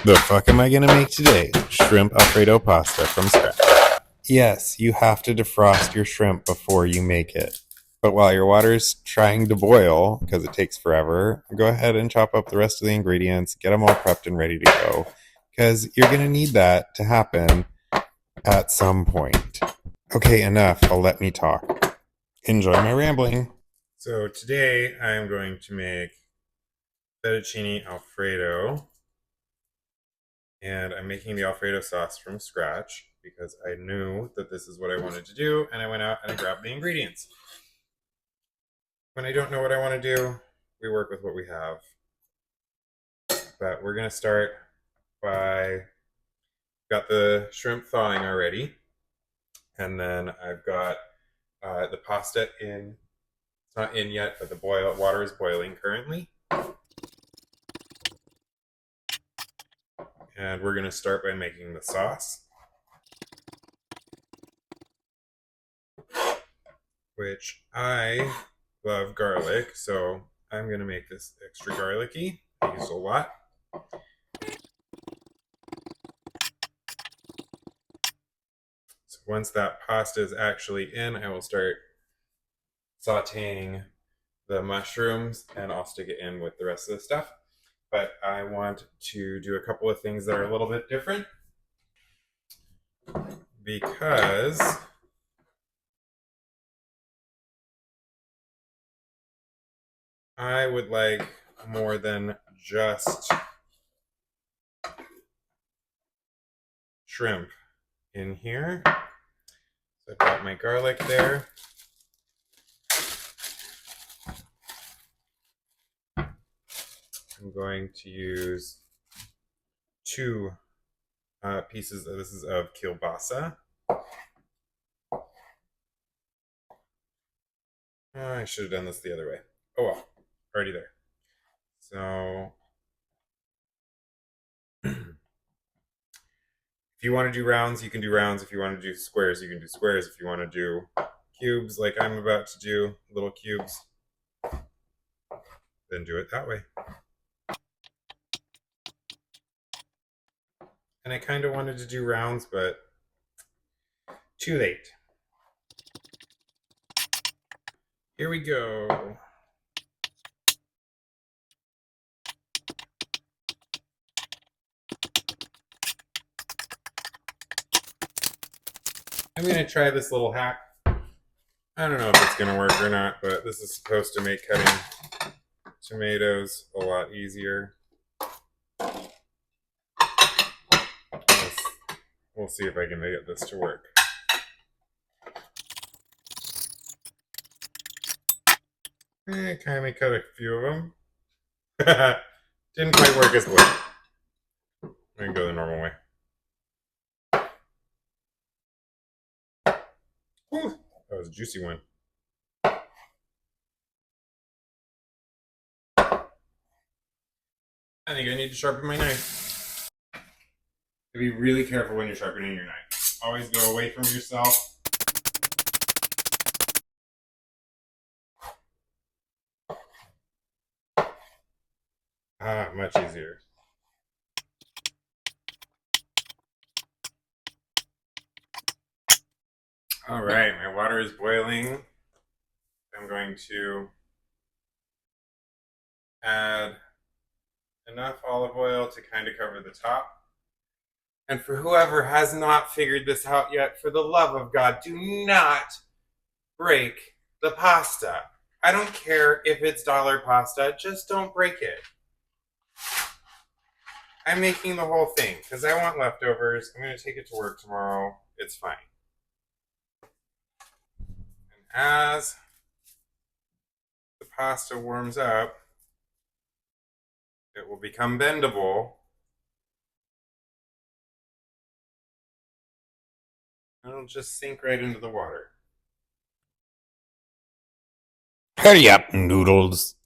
The fuck am I gonna make today? Shrimp Alfredo pasta from scratch. Yes, you have to defrost your shrimp before you make it. But while your water's trying to boil, because it takes forever, go ahead and chop up the rest of the ingredients, get them all prepped and ready to go, because you're gonna need that to happen at some point. Okay, enough. Let me talk. Enjoy my rambling. So today I'm going to make fettuccine alfredo, and I'm making the alfredo sauce from scratch because I knew that this is what I wanted to do, and I went out and I grabbed the ingredients. When I don't know what I want to do, we work with what we have. But we're going to start by, got the shrimp thawing already, and then I've got the pasta in. It's not in yet, but the water is boiling currently. And we're going to start by making the sauce, which I love garlic, so I'm going to make this extra garlicky. I use a lot. So once that pasta is actually in, I will start sauteing the mushrooms, and I'll stick it in with the rest of the stuff. But I want to do a couple of things that are a little bit different because I would like more than just shrimp in here. So I've got my garlic there. I'm going to use 2 pieces of, this is of kielbasa. I should have done this the other way. Oh well, already there. So if you want to do rounds, you can do rounds. If you want to do squares, you can do squares. If you want to do cubes like I'm about to do, little cubes, then do it that way. And I kind of wanted to do rounds, but too late. Here we go. I'm going to try this little hack. I don't know if it's going to work or not, but this is supposed to make cutting tomatoes a lot easier. We'll see if I can get this to work. I kind of cut a few of them. Didn't quite work as well. I'm going to go the normal way. Whew, that was a juicy one. I think I need to sharpen my knife. Be really careful when you're sharpening your knife. Always go away from yourself. Much easier. All right, my water is boiling. I'm going to add enough olive oil to kind of cover the top. And for whoever has not figured this out yet, for the love of God, do not break the pasta. I don't care if it's dollar pasta, just don't break it. I'm making the whole thing because I want leftovers. I'm going to take it to work tomorrow. It's fine. And as the pasta warms up, it will become bendable. It'll just sink right into the water. Hurry up, noodles.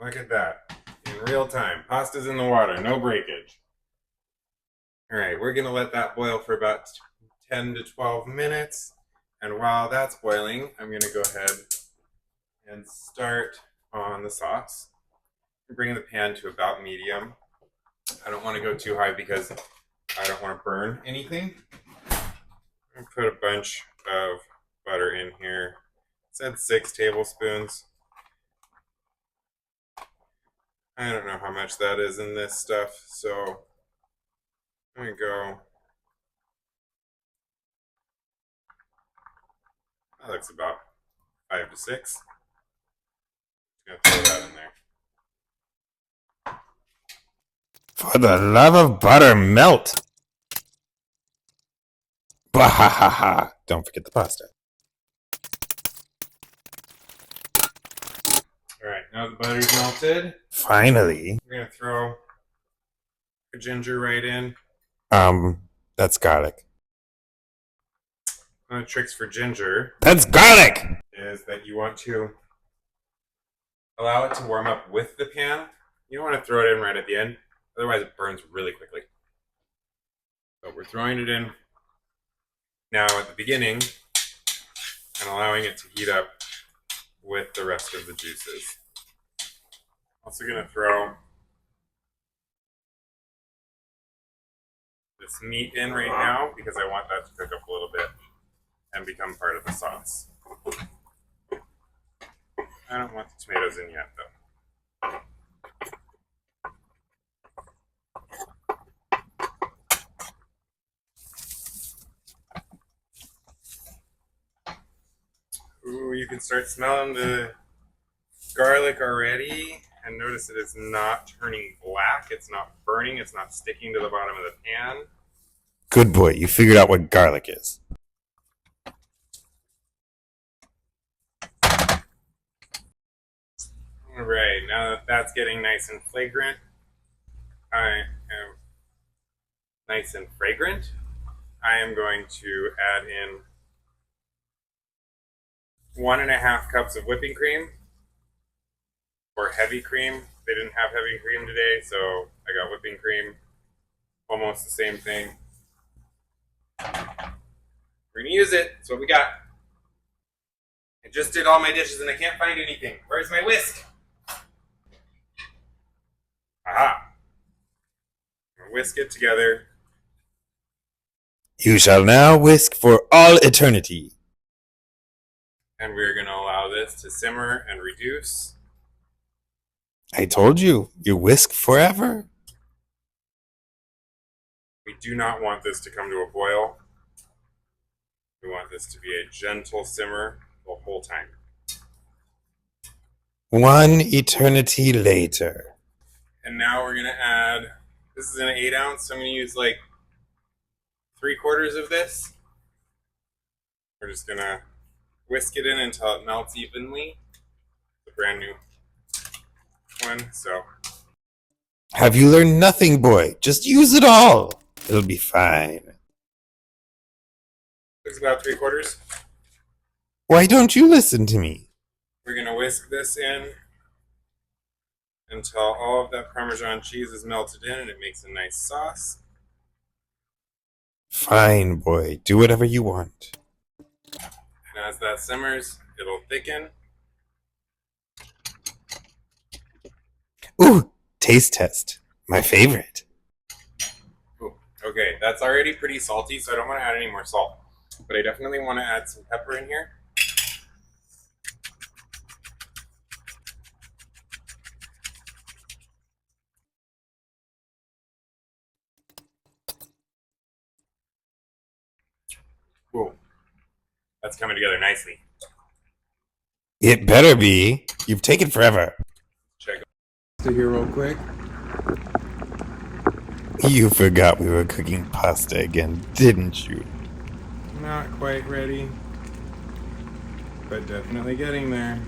Look at that. In real time. Pasta's in the water. No breakage. Alright, we're going to let that boil for about 10 to 12 minutes. And while that's boiling, I'm going to go ahead and start on the sauce. Bring the pan to about medium. I don't want to go too high because I don't want to burn anything. I'm going to put a bunch of butter in here. It said 6 tablespoons. I don't know how much that is in this stuff, so I'm going to go. That looks about 5 to 6. I'm going to throw that in there. For the love of butter, melt! Bahahaha! Don't forget the pasta. Alright, now the butter's melted. Finally. We're going to throw the ginger right in. That's garlic. One of the tricks for ginger. That's garlic! Is that you want to allow it to warm up with the pan. You don't want to throw it in right at the end. Otherwise, it burns really quickly. So we're throwing it in now at the beginning and allowing it to heat up with the rest of the juices. Also going to throw this meat in right now because I want that to cook up a little bit and become part of the sauce. I don't want the tomatoes in yet, though. Ooh, you can start smelling the garlic already, and notice that it's not turning black, it's not burning, it's not sticking to the bottom of the pan. Good boy, you figured out what garlic is. Alright, now that that's getting nice and fragrant, I am going to add in 1.5 cups of whipping cream, or heavy cream. They didn't have heavy cream today, so I got whipping cream. Almost the same thing. We're gonna use it. That's what we got. I just did all my dishes and I can't find anything. Where's my whisk? Aha. I'm gonna whisk it together. You shall now whisk for all eternity. And we're gonna allow this to simmer and reduce. I told you, you whisk forever. We do not want this to come to a boil. We want this to be a gentle simmer the whole time. 1 eternity later. And now we're going to add, this is an 8 ounce, so I'm going to use like 3/4 of this. We're just going to whisk it in until it melts evenly. It's a brand new one, so. Have you learned nothing, boy? Just use it all. It'll be fine. It's about 3/4. Why don't you listen to me? We're going to whisk this in until all of that Parmesan cheese is melted in and it makes a nice sauce. Fine, boy. Do whatever you want. And as that simmers, it'll thicken. Ooh, taste test. My favorite. Ooh, okay, that's already pretty salty, so I don't want to add any more salt. But I definitely want to add some pepper in here. Ooh, that's coming together nicely. It better be. You've taken forever. Check it here real quick. You forgot we were cooking pasta again, didn't you? Not quite ready, but definitely getting there.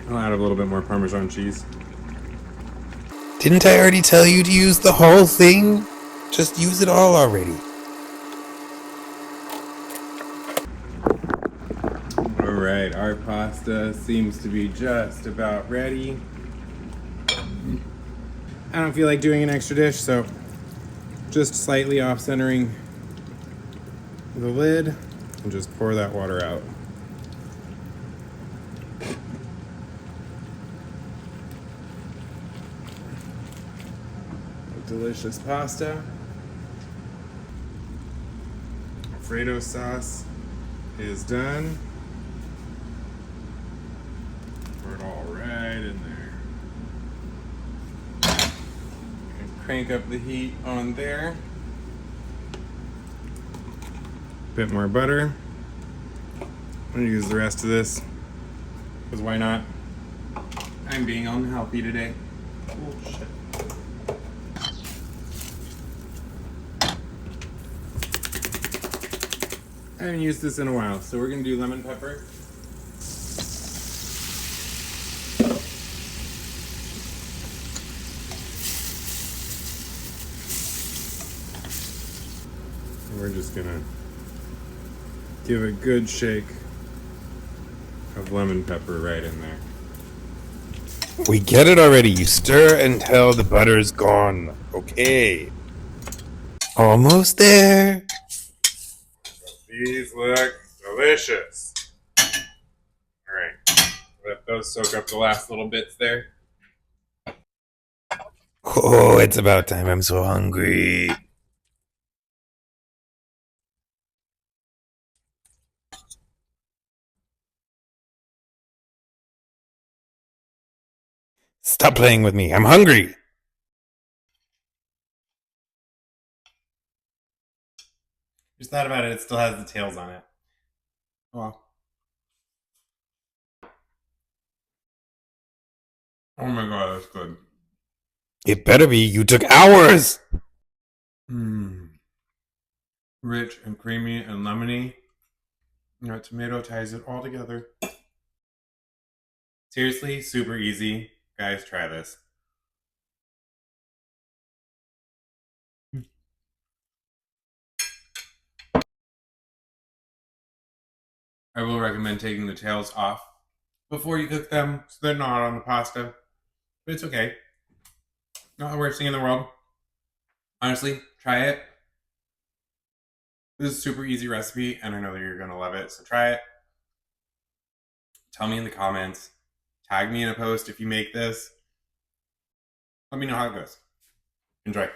I'll add a little bit more Parmesan cheese. Didn't I already tell you to use the whole thing? Just use it all already. Alright, our pasta seems to be just about ready. I don't feel like doing an extra dish, so Just slightly off-centering the lid and just pour that water out. Delicious pasta. Alfredo sauce is done. Pour it all right in there. And crank up the heat on there. Bit more butter. I'm gonna use the rest of this, because why not? I'm being unhealthy today. Oh shit. I haven't used this in a while, so we're gonna do lemon pepper. And we're just gonna give a good shake of lemon pepper right in there. We get it already. You stir until the butter's gone. Okay. Almost there. These look delicious. Alright. Let those soak up the last little bits there. Oh, it's about time. I'm so hungry. Stop playing with me. I'm hungry. Just thought about it. It still has the tails on it. Oh. Oh my god, that's good. It better be. You took hours. Rich and creamy and lemony. That tomato ties it all together. Seriously, super easy. Guys, try this. I will recommend taking the tails off before you cook them so they're not on the pasta. But it's okay. Not the worst thing in the world. Honestly, try it. This is a super easy recipe, and I know that you're going to love it, so try it. Tell me in the comments. Tag me in a post if you make this. Let me know how it goes. Enjoy.